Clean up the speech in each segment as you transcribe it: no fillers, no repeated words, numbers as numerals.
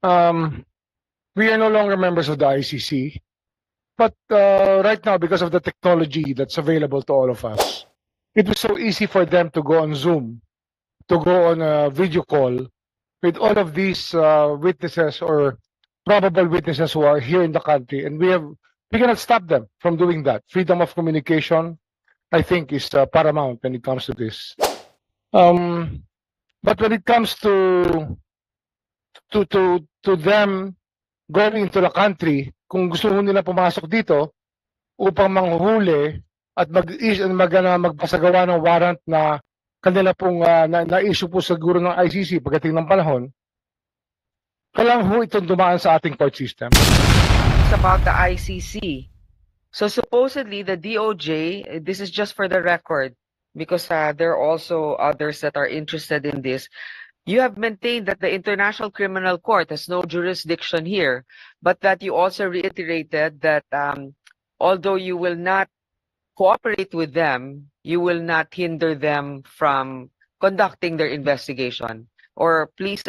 Um, we are no longer members of the ICC, but right now, because of the technology that's available to all of us, it was so easy for them to go on Zoom, to go on a video call with all of these witnesses or probable witnesses who are here in the country, and we cannot stop them from doing that. Freedom of communication, I think, is paramount when it comes to this. But when it comes to them going into the country, kung gusto mo nila pumasok dito upang manghuhuli at magpasagawa ng warrant na kanila pong na-issue po siguro ng ICC pagdating ng panahon, kailangan ho itong dumaan sa ating court system. It's about the ICC. So supposedly the DOJ, this is just for the record, because there are also others that are interested in this. You have maintained that the International Criminal Court has no jurisdiction here, but that you also reiterated that although you will not cooperate with them, you will not hinder them from conducting their investigation. Or please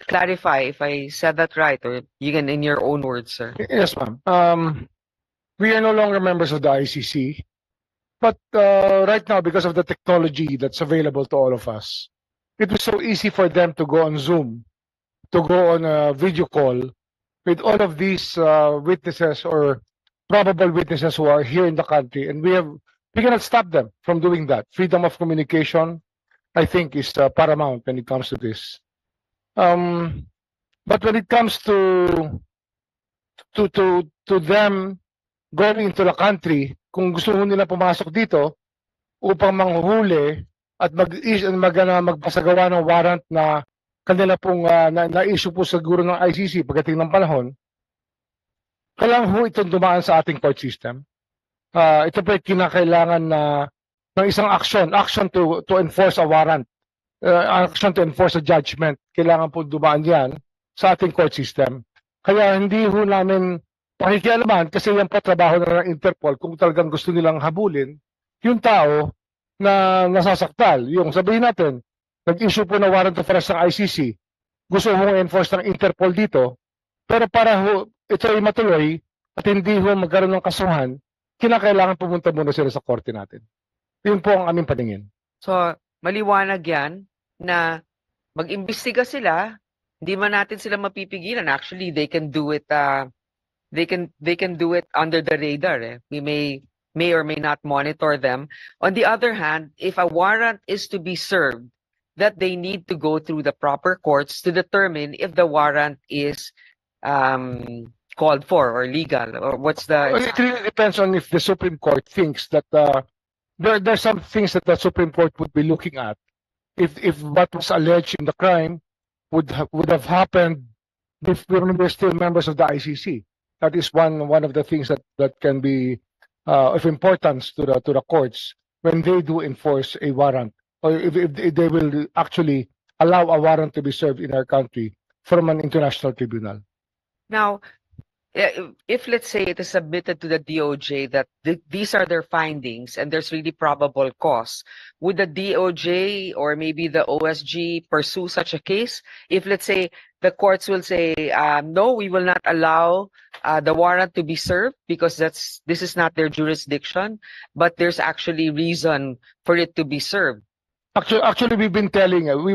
clarify if I said that right, or you can in your own words, sir. Yes, ma'am. We are no longer members of the ICC, but right now, because of the technology that's available to all of us, it was so easy for them to go on Zoom, to go on a video call with all of these witnesses or probable witnesses who are here in the country, and we cannot stop them from doing that. Freedom of communication, I think, is paramount when it comes to this. But when it comes to them going into the country, kung gusto mo nila pumasok dito upang manghuhuli at magpasagawa ng warrant na kanila pong na-issue po siguro ng ICC pagdating ng panahon, kailangan ho itong dumaan sa ating court system. Ito po ay kinakailangan ng isang action to enforce a warrant, action to enforce a judgment. Kailangan po dumaan yan sa ating court system. Kaya hindi ho namin pakikialaman kasi yan po trabaho na ng Interpol kung talagang gusto nilang habulin yung tao na nasasaktal. Yung sabihin natin, nag-issue po na warrant of arrest ng ICC, gusto mong enforce ng Interpol dito, pero para ho ito ay matuloy at hindi ho magkaroon ng kasuhan, kinakailangan pumunta muna sila sa korte natin. Yun po ang aming paningin. So, maliwanag yan na mag-imbestiga sila, hindi man natin sila mapipigilan. Actually, they can do it they can do it under the radar. We may or may not monitor them. On the other hand, if a warrant is to be served, that they need to go through the proper courts to determine if the warrant is called for or legal, or what's the... Well, it really depends on if the Supreme Court thinks that there's some things that the Supreme Court would be looking at. If what was alleged in the crime would have happened if we're still members of the ICC. That is one of the things that can be of importance to the courts when they do enforce a warrant, or if they will actually allow a warrant to be served in our country from an international tribunal. Now, if let's say it is submitted to the DOJ that these are their findings and there's really probable cause, would the DOJ or maybe the OSG pursue such a case? If let's say the courts will say, no, we will not allow the warrant to be served because this is not their jurisdiction, but there's actually reason for it to be served. Actually, we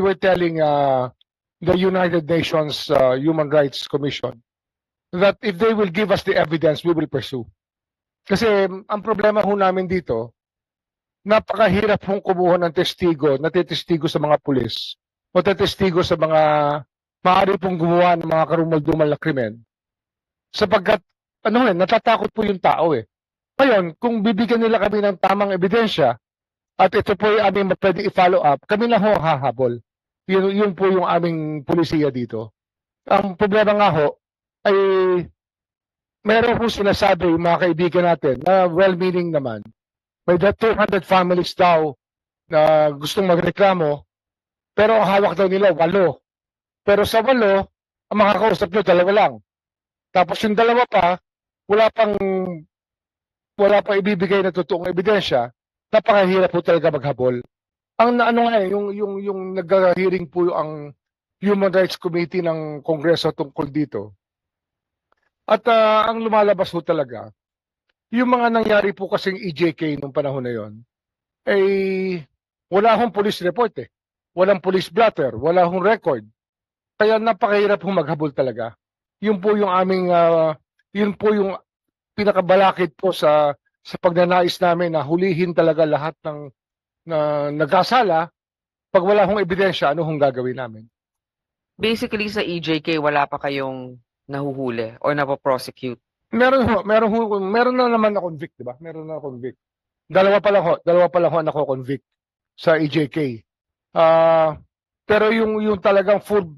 were telling the United Nations Human Rights Commission that if they will give us the evidence, we will pursue. Kasi ang problema ho namin dito, napakahirap hong kumuha ng testigo, natitestigo sa mga pulis, o tatestigo sa mga maaari pong gumawa ng mga karumal-dumal na krimen. Sapagkat, natatakot po yung tao eh. Ngayon, kung bibigyan nila kami ng tamang ebidensya, at ito po yung aming pwede i-follow up, kami na ho hahabol. Yun po yung aming pulisiya dito. Ang problema nga ho, ay meron po sinasabi yung mga kaibigan natin na well-meaning naman. May 200 families daw na gustong magreklamo, pero ang hawak daw nila 8. Pero sa 8, ang makakausap nyo 2 lang. Tapos yung 2 pa, wala pang ibibigay na totoong ebidensya, napakahirap po talaga maghabol. Ang yung nag-hearing po Human Rights Committee ng Kongreso tungkol dito. At ang lumalabas ho talaga, yung mga nangyari po kasing EJK nung panahon na yon, ay wala hong police report eh. Walang police blotter, wala hong record. Kaya napakahirap hong maghabol talaga. Yun po yung aming, yun po yung pinakabalakid po sa pagnanais namin na hulihin talaga lahat ng na nagkasala. Pag wala hong ebidensya, ano hong gagawin namin? Basically sa EJK, wala pa kayong nahuhuli or napoprosecute. Meron na naman na convict, di ba? Meron na convict. Dalawa pa lang ho na convict sa EJK. Pero yung talagang full